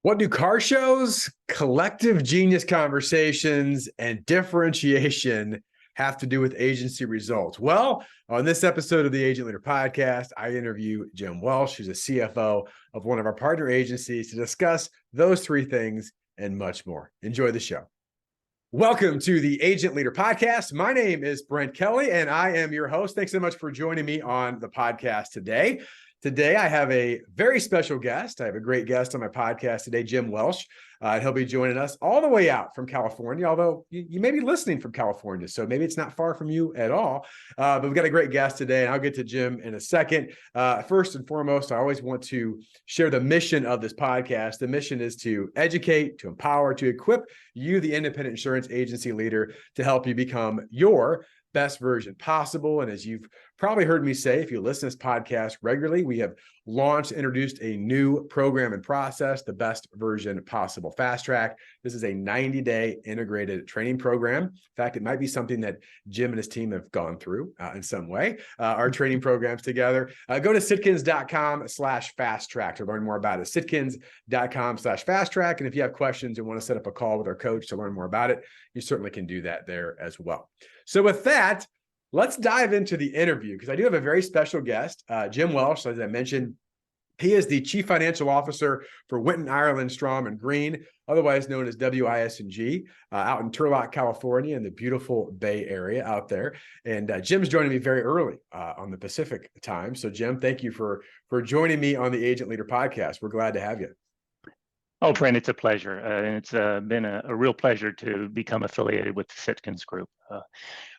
What do car shows, collective genius conversations, and differentiation have to do with agency results? Well, on this episode of the Agent Leader Podcast, I interview Jim Welsh, who's a CFO of one of our partner agencies, to discuss those three things and much more. Enjoy the show. Welcome to the Agent Leader Podcast. My name is Brent Kelly, and I am your host. Thanks so much for joining me on the podcast today. Today, I have a very special guest. I have a great guest on my podcast today, Jim Welsh. He'll be joining us all the way out from California, although you may be listening from California, so maybe it's not far from you at all. But we've got a great guest today, and I'll get to Jim in a second. First and foremost, I always want to share the mission of this podcast. The mission is to educate, to empower, to equip you, the independent insurance agency leader, to help you become your best version possible. And as you've probably heard me say, if you listen to this podcast regularly, we have introduced a new program and process, the Best Version Possible Fast Track. This is a 90-day integrated training program. In fact, it might be something that Jim and his team have gone through in some way, our training programs together. Go to sitkins.com/fast track to learn more about it. Sitkins.com/fast track. And if you have questions and want to set up a call with our coach to learn more about it, you certainly can do that there as well. So with that, let's dive into the interview, because I do have a very special guest, Jim Welsh. As I mentioned, he is the Chief Financial Officer for Winton-Ireland, Strom Green, otherwise known as WIS&G, out in Turlock, California, in the beautiful Bay Area out there. And Jim's joining me very early on the Pacific time. So Jim, thank you for joining me on the Agent Leader Podcast. We're glad to have you. Oh, Brent, it's a pleasure. And it's been a real pleasure to become affiliated with the Sitkins Group.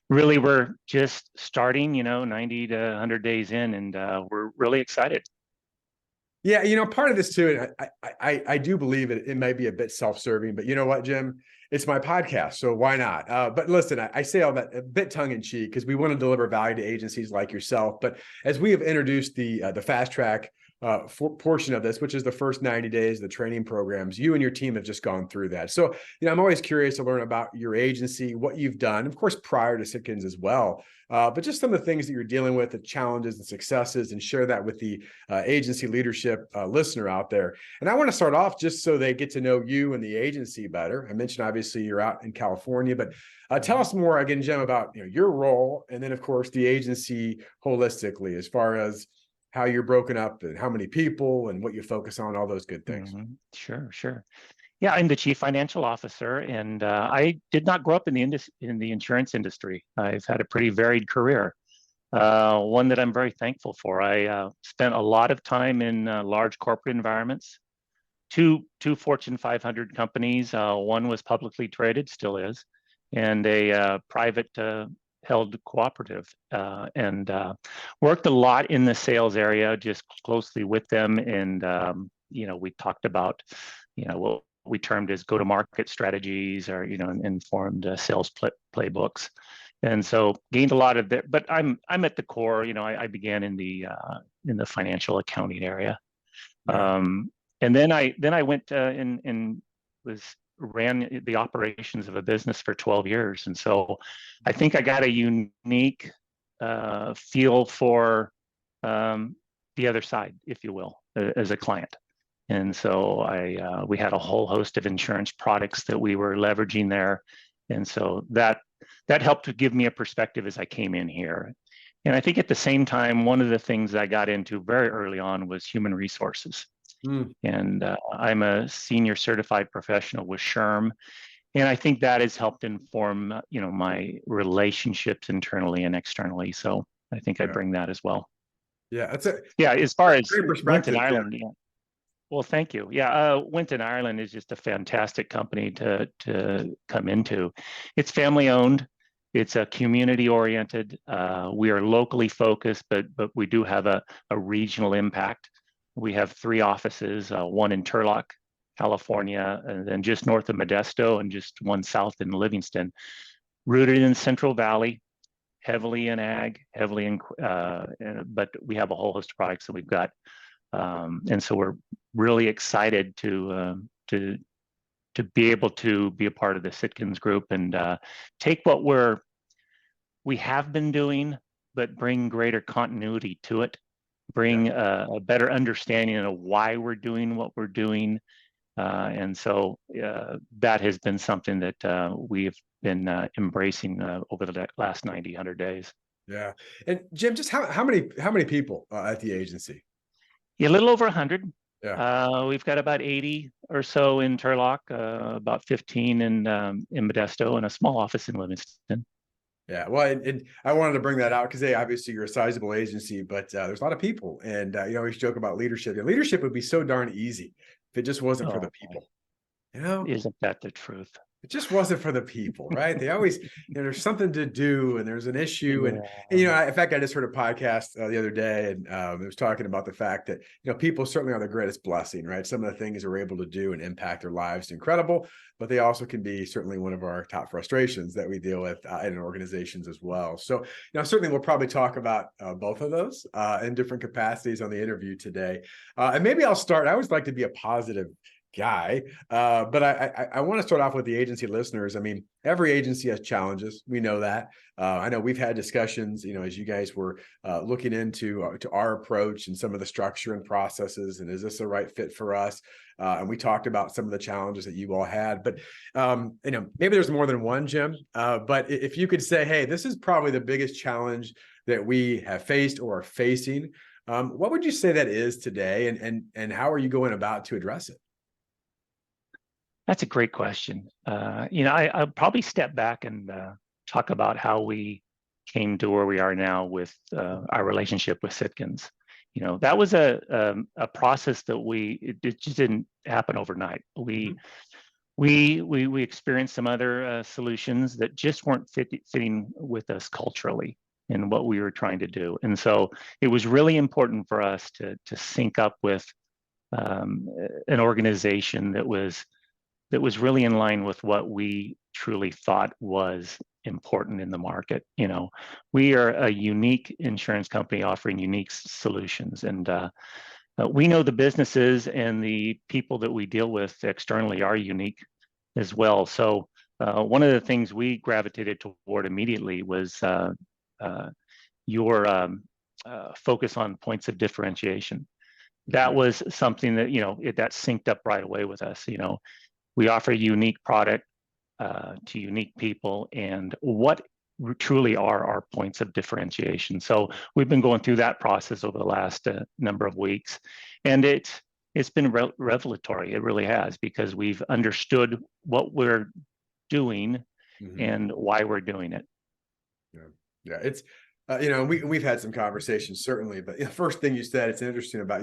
Really, we're just starting, 90 to 100 days in, and we're really excited. Yeah, part of this too, and I do believe it might be a bit self-serving, but you know what, Jim? It's my podcast, so why not? But listen, I say all that a bit tongue-in-cheek because we want to deliver value to agencies like yourself. But as we have introduced the fast track portion of this, which is the first 90 days of the training programs, you and your team have just gone through that. So, I'm always curious to learn about your agency, what you've done, of course, prior to Sitkins as well, but just some of the things that you're dealing with, the challenges and successes, and share that with the agency leadership listener out there. And I want to start off just so they get to know you and the agency better. I mentioned, obviously, you're out in California, but tell us more again, Jim, about your role, and then, of course, the agency holistically, as far as how you're broken up and how many people and what you focus on, all those good things. Mm-hmm. Sure. Yeah, I'm the Chief Financial Officer, and I did not grow up in the insurance industry. I've had a pretty varied career, one that I'm very thankful for. I spent a lot of time in large corporate environments, two Fortune 500 companies. One was publicly traded, still is, and a private held cooperative, and worked a lot in the sales area, just closely with them. And, we talked about, what we termed as go-to-market strategies, or, informed sales playbooks. And so gained a lot of that, but I'm at the core, I began in the financial accounting area. Yeah. And then I went and ran the operations of a business for 12 years. And so I think I got a unique feel for the other side, if you will, as a client. And so we had a whole host of insurance products that we were leveraging there. And so that helped to give me a perspective as I came in here. And I think at the same time, one of the things I got into very early on was human resources. And I'm a senior certified professional with SHRM, and I think that has helped inform, my relationships internally and externally. So I think I bring that as well. Yeah, as far as Winton-Ireland. Yeah. Well, thank you. Yeah, Winton-Ireland is just a fantastic company to come into. It's family owned. It's a community oriented. We are locally focused, but we do have a regional impact. We have 3 offices, one in Turlock, California, and then just north of Modesto, and just one south in Livingston. Rooted in Central Valley, heavily in ag, but we have a whole host of products that we've got, and so we're really excited to be able to be a part of the Sitkins Group and take what we have been doing, but bring greater continuity to it. Bring a better understanding of why we're doing what we're doing, And so that has been something that we've been embracing over the last 90, 100 days. Yeah. And Jim, just how many people at the agency? Yeah, a little over 100. Yeah. We've got about 80 or so in Turlock, about 15 in Modesto, and a small office in Livingston. Yeah, well, and I wanted to bring that out because, hey, obviously you're a sizable agency, but there's a lot of people, and you always joke about leadership. And leadership would be so darn easy if it just wasn't for the Oh, people. You know, isn't that the truth? it just wasn't for the people, right? They always, there's something to do, and there's an issue, and in fact, I just heard a podcast the other day, and it was talking about the fact that people certainly are the greatest blessing, right? Some of the things we're able to do and impact their lives, incredible, but they also can be certainly one of our top frustrations that we deal with in organizations as well. So, certainly we'll probably talk about both of those in different capacities on the interview today, and maybe I'll start. I always like to be a positive guy. But I want to start off with the agency listeners. I mean, every agency has challenges. We know that. I know we've had discussions, as you guys were looking into to our approach and some of the structure and processes, and is this the right fit for us? And we talked about some of the challenges that you all had, but maybe there's more than one, Jim. But if you could say, hey, this is probably the biggest challenge that we have faced or are facing, what would you say that is today, and how are you going about to address it? That's a great question. I'll probably step back and talk about how we came to where we are now with our relationship with Sitkins. That was a process that it just didn't happen overnight. We experienced some other solutions that just weren't fitting with us culturally and what we were trying to do. And so it was really important for us to sync up with an organization that was really in line with what we truly thought was important in the market. We are a unique insurance company offering unique solutions, and we know the businesses and the people that we deal with externally are unique as well. So one of the things we gravitated toward immediately was your focus on points of differentiation. That was something that that synced up right away with us. We offer a unique product to unique people, and what truly are our points of differentiation. So we've been going through that process over the last number of weeks, and it's been revelatory. It really has, because we've understood what we're doing and why we're doing it. Yeah, it's we've had some conversations certainly, but the first thing you said, it's interesting about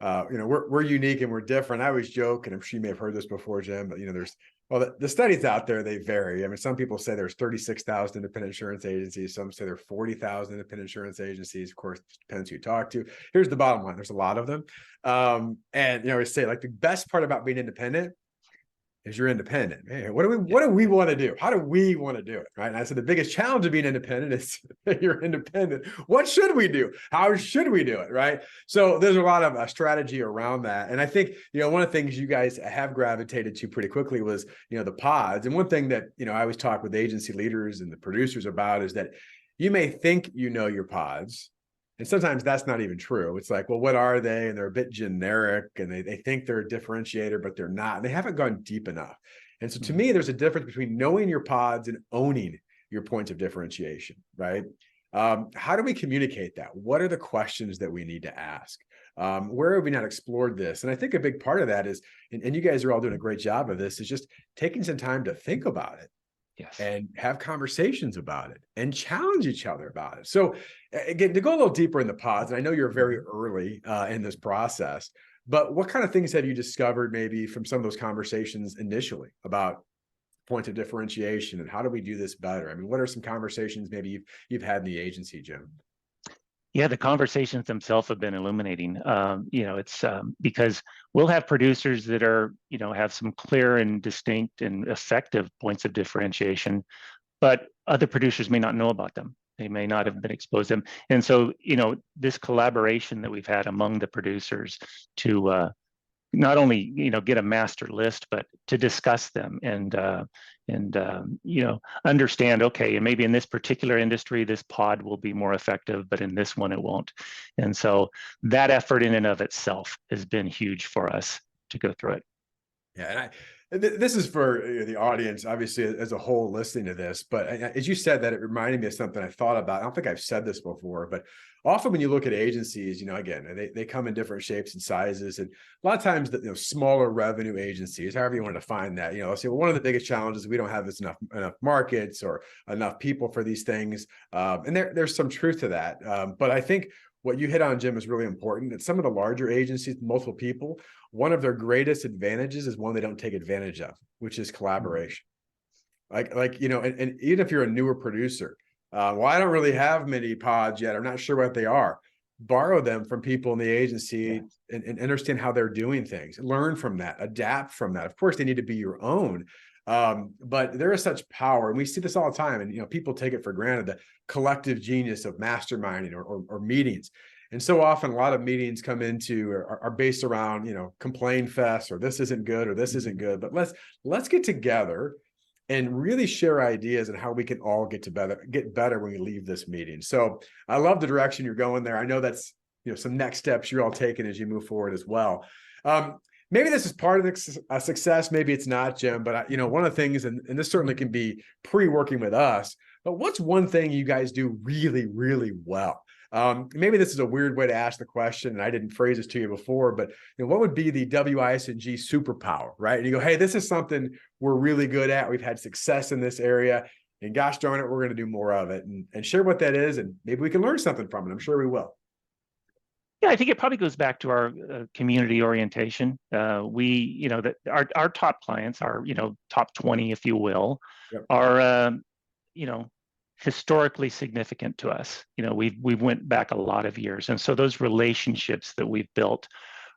we're unique and we're different. I always joke, and I'm sure you may have heard this before, Jim, but the studies out there, they vary. I mean, some people say there's 36,000 independent insurance agencies. Some say there are 40,000 independent insurance agencies. Of course, it depends who you talk to. Here's the bottom line: there's a lot of them. And we say, like, the best part about being independent is you're independent. Hey, what do we want to do? How do we want to do it? Right. And I said the biggest challenge of being independent is that you're independent. What should we do? How should we do it? Right. So there's a lot of strategy around that. And I think, one of the things you guys have gravitated to pretty quickly was, the pods. And one thing that, I always talk with agency leaders and the producers about is that you may think your pods. And sometimes that's not even true. It's like, well, what are they? And they're a bit generic, and they think they're a differentiator, but they're not. They haven't gone deep enough. And so to me, there's a difference between knowing your pods and owning your points of differentiation, right? How do we communicate that? What are the questions that we need to ask? Where have we not explored this? And I think a big part of that is, and you guys are all doing a great job of this, is just taking some time to think about it. Yes. And have conversations about it and challenge each other about it. So again, to go a little deeper in the pods, and I know you're very early in this process, but what kind of things have you discovered maybe from some of those conversations initially about points of differentiation, and how do we do this better? I mean, what are some conversations maybe you've had in the agency, Jim? Yeah, the conversations themselves have been illuminating. It's because we'll have producers that are, have some clear and distinct and effective points of differentiation, but other producers may not know about them. They may not have been exposed to them. And so, this collaboration that we've had among the producers to not only get a master list, but to discuss them and understand, okay, and maybe in this particular industry this pod will be more effective, but in this one it won't. And so that effort in and of itself has been huge for us to go through it. Yeah, and this is for the audience, obviously, as a whole, listening to this. But as you said that, it reminded me of something I thought about. I don't think I've said this before, but often when you look at agencies, again, they come in different shapes and sizes, and a lot of times the smaller revenue agencies, however you want to define that, let's say, well, one of the biggest challenges is we don't have enough markets or enough people for these things, and there's some truth to that. But I think what you hit on, Jim, is really important. That some of the larger agencies, multiple people, one of their greatest advantages is one they don't take advantage of, which is collaboration. And even if you're a newer producer, well, I don't really have many pods yet, I'm not sure what they are. Borrow them from people in the agency and understand how they're doing things. Learn from that, adapt from that. Of course, they need to be your own. But there is such power, and we see this all the time. And people take it for granted, the collective genius of masterminding or meetings. And so often, a lot of meetings come into are based around complain fest, or this isn't good, or this isn't good. But let's get together and really share ideas on how we can all get better when we leave this meeting. So I love the direction you're going there. I know that's some next steps you're all taking as you move forward as well. Maybe this is part of the success, maybe it's not, Jim. But one of the things, and this certainly can be pre-working with us, but what's one thing you guys do really, really well? Maybe this is a weird way to ask the question, and I didn't phrase this to you before, but what would be the WIS&G superpower, right? And you go, hey, this is something we're really good at. We've had success in this area, and gosh darn it, we're going to do more of it, and share what that is, and maybe we can learn something from it. I'm sure we will. Yeah, I think it probably goes back to our community orientation. Our top clients, our top 20, if you will, Yep. are historically significant to us. We went back a lot of years, and so those relationships that we've built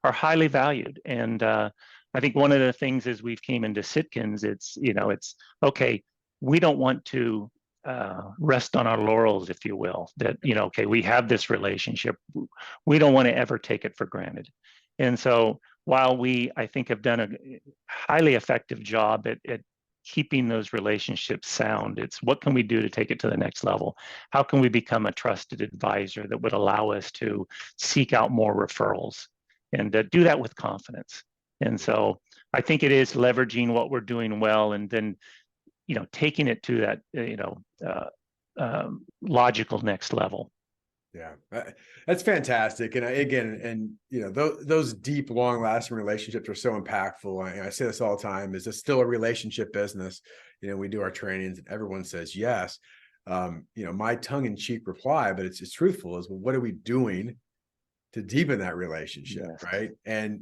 are highly valued. And I think one of the things as we've came into Sitkins, it's okay. We don't want to rest on our laurels, if you will. That okay, we have this relationship. We don't want to ever take it for granted. And so while I think have done a highly effective job at keeping those relationships sound, it's what can we do to take it to the next level? How can we become a trusted advisor that would allow us to seek out more referrals and do that with confidence? And so I think it is leveraging what we're doing well, and then taking it to that logical next level. Yeah, that's fantastic. And those deep, long-lasting relationships are so impactful. I say this all the time: is this still a relationship business? We do our trainings, and everyone says yes. My tongue-in-cheek reply, but it's truthful, is, well, what are we doing to deepen that relationship? Yes. Right. And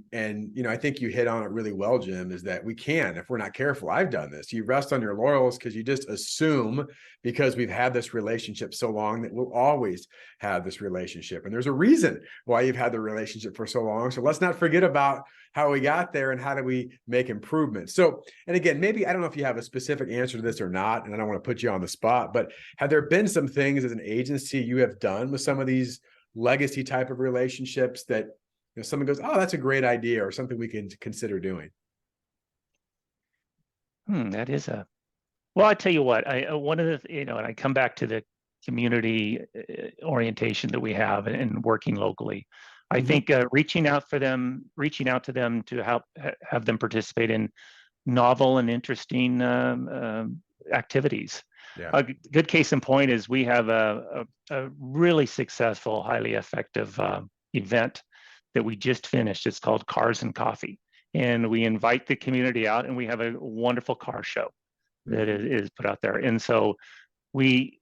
I think you hit on it really well, Jim, is that we can, if we're not careful. I've done this. You rest on your laurels because you just assume, because we've had this relationship so long, that we'll always have this relationship. And there's a reason why you've had the relationship for so long. So let's not forget about how we got there and how do we make improvements. So, and again, maybe, I don't know if you have a specific answer to this or not, and I don't want to put you on the spot, but have there been some things as an agency you have done with some of these legacy type of relationships that someone goes, oh, that's a great idea, or something we can consider doing? That is well, I tell you what, one of the, and I come back to the community orientation that we have and working locally. I think reaching out to them to help have them participate in novel and interesting activities. Yeah. A good case in point is we have a really successful, highly effective event that we just finished. It's called Cars and Coffee. And we invite the community out, and we have a wonderful car show that is put out there. And so we,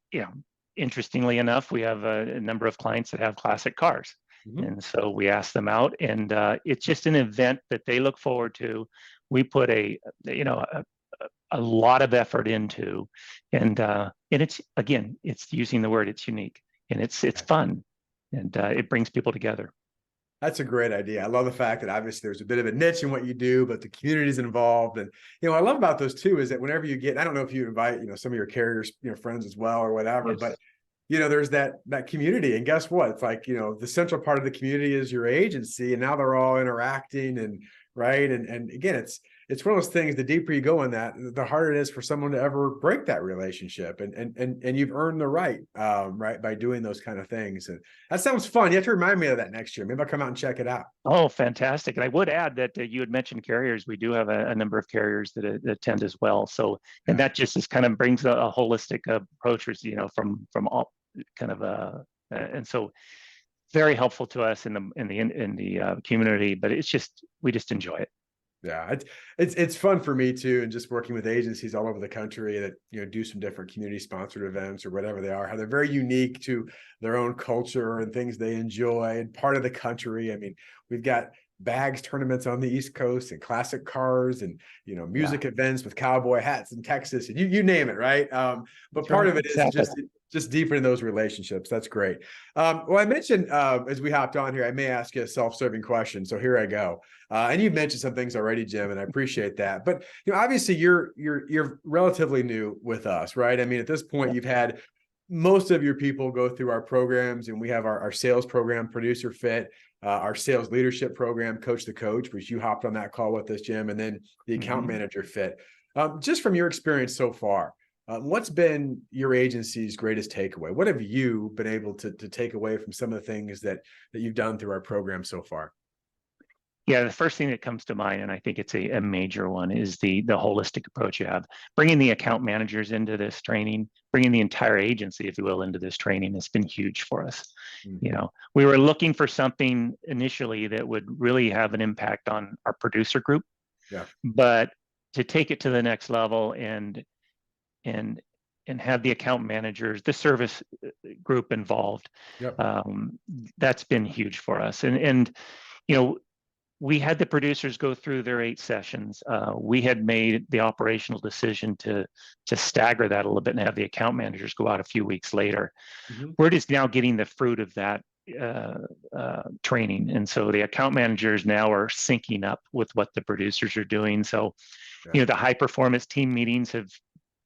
interestingly enough, we have a number of clients that have classic cars. And so we ask them out, and it's just an event that they look forward to. We put a lot of effort into, and it's, again, it's using the word, it's unique, and it's fun, and it brings people together. That's a great idea. I love the fact that obviously there's a bit of a niche in what you do, but the community's involved. And what I love about those too is that whenever you get, I don't know if you invite some of your carriers, friends as well or whatever, yes. But there's that community, and guess what? It's like the central part of the community is your agency, and now they're all interacting and right? And again, it's one of those things, the deeper you go in that, the harder it is for someone to ever break that relationship. And you've earned the right, right, by doing those kind of things. And that sounds fun. You have to remind me of that next year. Maybe I'll come out and check it out. Oh, fantastic. And I would add that you had mentioned carriers. We do have a number of carriers that attend as well. So, and that just is kind of brings a holistic approach, from all kind of and so very helpful to us in the community, but we just enjoy it. Yeah, it's fun for me too, and just working with agencies all over the country that do some different community sponsored events or whatever they are, how they're very unique to their own culture and things they enjoy and part of the country. I mean, we've got bags tournaments on the East Coast and classic cars and music events with cowboy hats in Texas and you name it, right? But That's part right. of it is Exactly. just deepening those relationships. That's great. Well, I mentioned as we hopped on here, I may ask you a self-serving question, so here I go. And you've mentioned some things already, Jim, and I appreciate that. But obviously, you're relatively new with us, right? I mean, at this point, you've had most of your people go through our programs, and we have our sales program, Producer Fit, our sales leadership program, Coach the Coach, which you hopped on that call with us, Jim, and then the account manager fit. Just from your experience so far, what's been your agency's greatest takeaway? What have you been able to take away from some of the things that you've done through our program so far? Yeah, the first thing that comes to mind, and I think it's a major one, is the holistic approach you have. Bringing the account managers into this training, bringing the entire agency, if you will, into this training has been huge for us. We were looking for something initially that would really have an impact on our producer group, but to take it to the next level and have the account managers, the service group involved, that's been huge for us. And we had the producers go through their 8 sessions. We had made the operational decision to stagger that a little bit and have the account managers go out a few weeks later. We're just now getting the fruit of that training. And so the account managers now are syncing up with what the producers are doing. So, the high performance team meetings have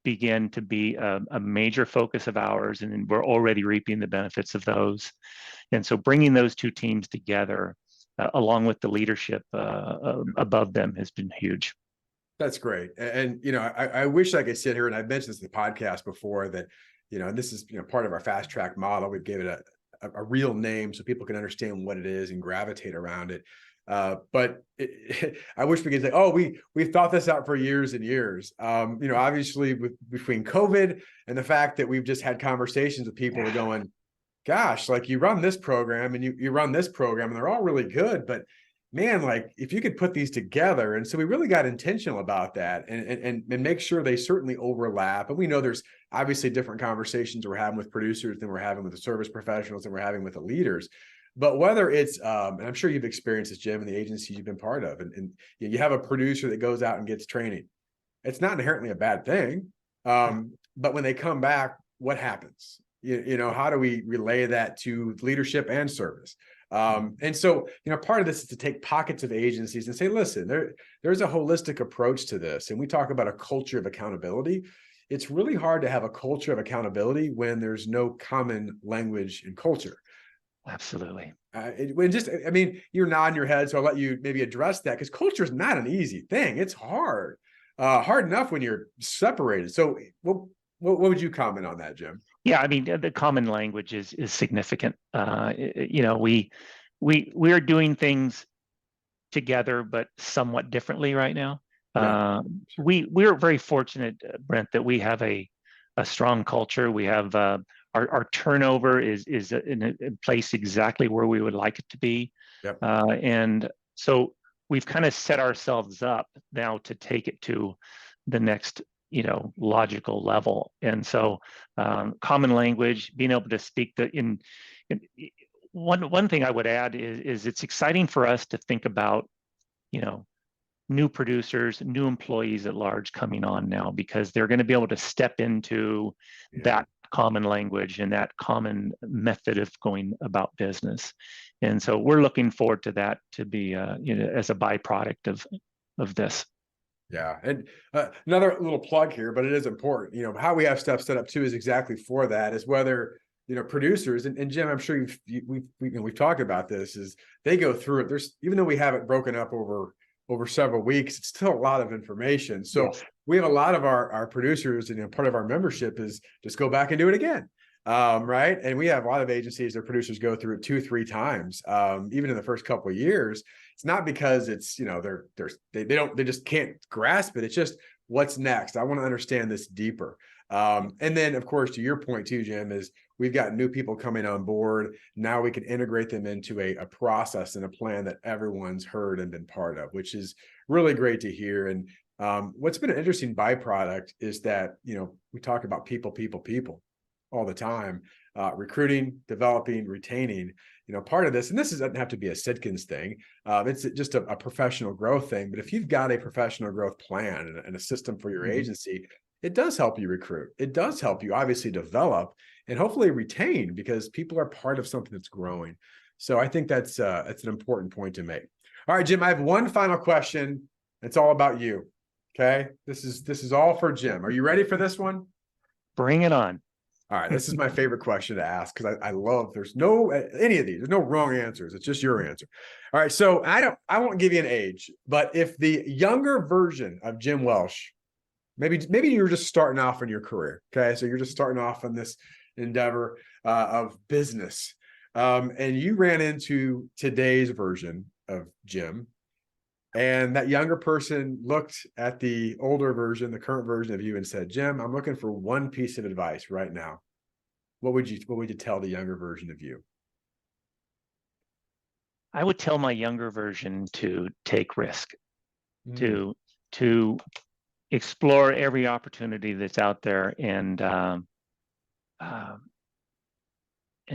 began to be a major focus of ours, and we're already reaping the benefits of those. And so bringing those two teams together, along with the leadership above them, has been huge. That's great. And I wish I could sit here, and I've mentioned this in the podcast before, that this is part of our fast track model. We gave it a real name so people can understand what it is and gravitate around it. But I wish we could say, oh, we've thought this out for years and years. Obviously between COVID and the fact that we've just had conversations with people that are going, gosh, like you run this program and you run this program and they're all really good, but man, like if you could put these together. And so we really got intentional about that and make sure they certainly overlap. And we know there's obviously different conversations we're having with producers than we're having with the service professionals and we're having with the leaders. But whether it's, and I'm sure you've experienced this, Jim, in the agencies you've been part of, and you have a producer that goes out and gets training. It's not inherently a bad thing. But when they come back, what happens? How do we relay that to leadership and service? And so, part of this is to take pockets of agencies and say, listen, there's a holistic approach to this. And we talk about a culture of accountability. It's really hard to have a culture of accountability when there's no common language and culture. Absolutely. You're nodding your head, so I'll let you maybe address that, because culture is not an easy thing. It's hard enough when you're separated. So what would you comment on that, Jim? Yeah, I mean, the common language is significant. We are doing things together, but somewhat differently right now. We're very fortunate, Brent, that we have a strong culture. We have our turnover is in place exactly where we would like it to be. And so we've kind of set ourselves up now to take it to the next logical level. And so common language, being able to speak one thing I would add is it's exciting for us to think about new producers, new employees at large coming on now, because they're going to be able to step into that common language and that common method of going about business. And so we're looking forward to that to be as a byproduct of this. Yeah. And another little plug here, but it is important, how we have stuff set up too is exactly for that, is whether, producers and Jim, I'm sure we've talked about this, is they go through it. Even though we have it broken up over over several weeks, it's still a lot of information. So Yes. we have a lot of our producers, and part of our membership is just go back and do it again. Right. And we have a lot of agencies, their producers go through it 2-3 times, even in the first couple of years. It's not because it's, they just can't grasp it. It's just what's next. I want to understand this deeper. And then, of course, to your point too, Jim, is we've got new people coming on board. Now we can integrate them into a process and a plan that everyone's heard and been part of, which is really great to hear. And what's been an interesting byproduct is that, we talk about people all the time, recruiting, developing, retaining, part of this, and this doesn't have to be a Sitkins thing. It's just a professional growth thing. But if you've got a professional growth plan and a system for your agency, it does help you recruit. It does help you obviously develop and hopefully retain, because people are part of something that's growing. So I think that's an important point to make. All right, Jim, I have one final question. It's all about you. Okay. This is all for Jim. Are you ready for this one? Bring it on. All right. This is my favorite question to ask, because I love, there's no, any of these, there's no wrong answers. It's just your answer. All right. So I won't give you an age, but if the younger version of Jim Welsh, maybe you're just starting off in your career. Okay. So you're just starting off in this endeavor of business. And you ran into today's version of Jim, and that younger person looked at the older version, the current version of you, and said, Jim, I'm looking for one piece of advice right now. What would you tell the younger version of you? I would tell my younger version to take risk, to explore every opportunity that's out there, and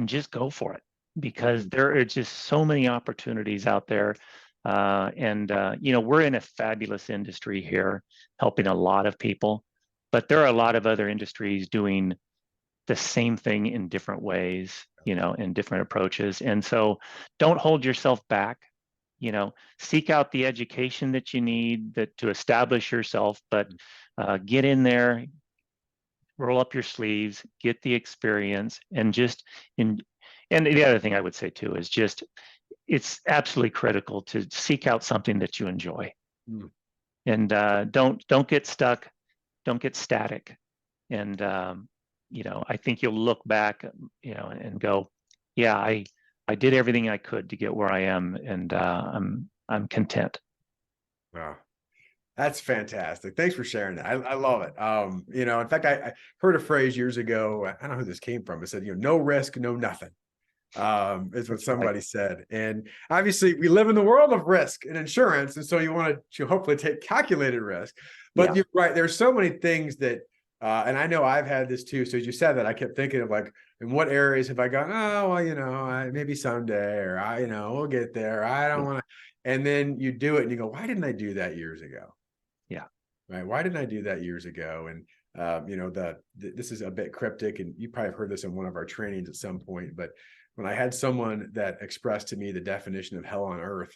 just go for it, because there are just so many opportunities out there. We're in a fabulous industry here, helping a lot of people, but there are a lot of other industries doing the same thing in different ways, in different approaches. And so don't hold yourself back, seek out the education that you need to establish yourself, but get in there, roll up your sleeves, get the experience, and and the other thing I would say too is just, it's absolutely critical to seek out something that you enjoy, and don't get stuck, don't get static. And I think you'll look back, and go, yeah, I did everything I could to get where I am, and I'm content. Wow. That's fantastic. Thanks for sharing that. I love it. In fact, I heard a phrase years ago. I don't know who this came from. It said, no risk, no nothing. Is what somebody said. And obviously we live in the world of risk and insurance. And so you want to hopefully take calculated risk, but you're right. There's so many things that, and I know I've had this too. So as you said that, I kept thinking of like, in what areas have I gone, oh, well, maybe someday, or we'll get there. I don't want to. And then you do it and you go, why didn't I do that years ago? Yeah. Right. Why didn't I do that years ago? And, this is a bit cryptic, and you probably have heard this in one of our trainings at some point, but when I had someone that expressed to me the definition of hell on earth,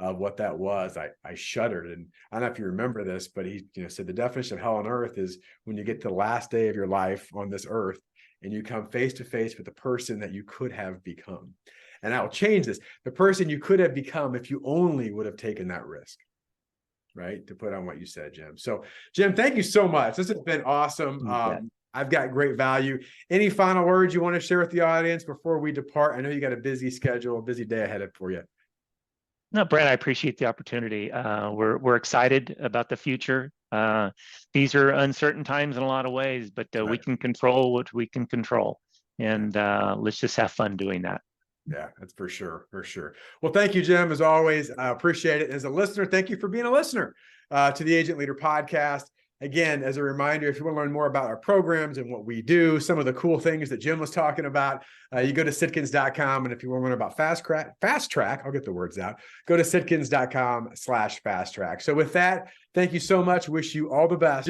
of what that was, I shuddered. And I don't know if you remember this, but he said the definition of hell on earth is when you get to the last day of your life on this earth and you come face to face with the person that you could have become. And I will change this: the person you could have become if you only would have taken that risk. Right, to put on what you said, Jim. So, Jim, thank you so much. This has been awesome. I've got great value. Any final words you want to share with the audience before we depart? I know you got a busy schedule, a busy day ahead for you. No, Brent, I appreciate the opportunity. We're excited about the future. These are uncertain times in a lot of ways, but we can control what we can control, and let's just have fun doing that. Yeah, that's for sure. For sure. Well, thank you, Jim. As always, I appreciate it. As a listener, thank you for being a listener to the Agent Leader Podcast. Again, as a reminder, if you want to learn more about our programs and what we do, some of the cool things that Jim was talking about, you go to sitkins.com. And if you want to learn about fast track, I'll get the words out. Go to sitkins.com/fast track. So with that, thank you so much. Wish you all the best.